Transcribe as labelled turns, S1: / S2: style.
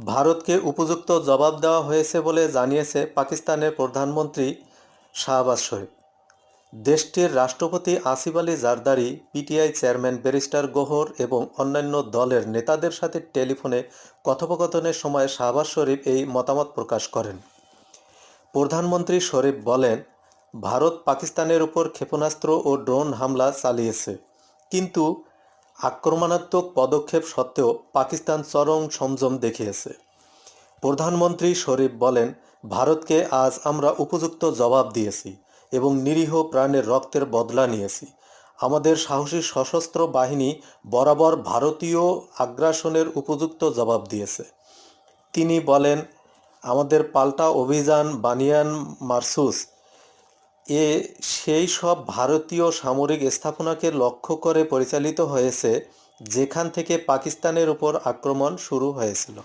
S1: ভারতকে উপযুক্ত জবাব দেওয়া হয়েছে বলে জানিয়েছে পাকিস্তানের প্রধানমন্ত্রী শাহবাজ শরীফ। দেশটির রাষ্ট্রপতি Asif Ali Zardari, PTI chairman barrister Gohar এবং অন্যান্য দলের নেতাদের সাথে টেলিফোনে কথোপকথনের সময় শাহবাজ শরীফ এই মতামত প্রকাশ করেন। প্রধানমন্ত্রী শরীফ বলেন, ভারত পাকিস্তানের উপর ক্ষেপণাস্ত্র ও ড্রোন হামলা চালিয়েছে, কিন্তু আক্রমণাত্মক পদক্ষেপ সত্ত্বেও পাকিস্তান চরম সংযম দেখিয়েছে। প্রধানমন্ত্রী শরীফ বলেন, ভারতকে আজ আমরা উপযুক্ত জবাব দিয়েছি এবং নিরীহ প্রাণের রক্তের বদলা নিয়েছি। আমাদের সাহসী সশস্ত্র বাহিনী বরাবর ভারতীয় আগ্রাসনের উপযুক্ত জবাব দিয়েছে। তিনি বলেন, আমাদের পাল্টা অভিযান বানিয়ান মারসুস এ সেই সব ভারতীয় সামরিক স্থাপনাকে লক্ষ্য করে পরিচালিত হয়েছে যেখান থেকে পাকিস্তানের উপর আক্রমণ শুরু হয়েছিল।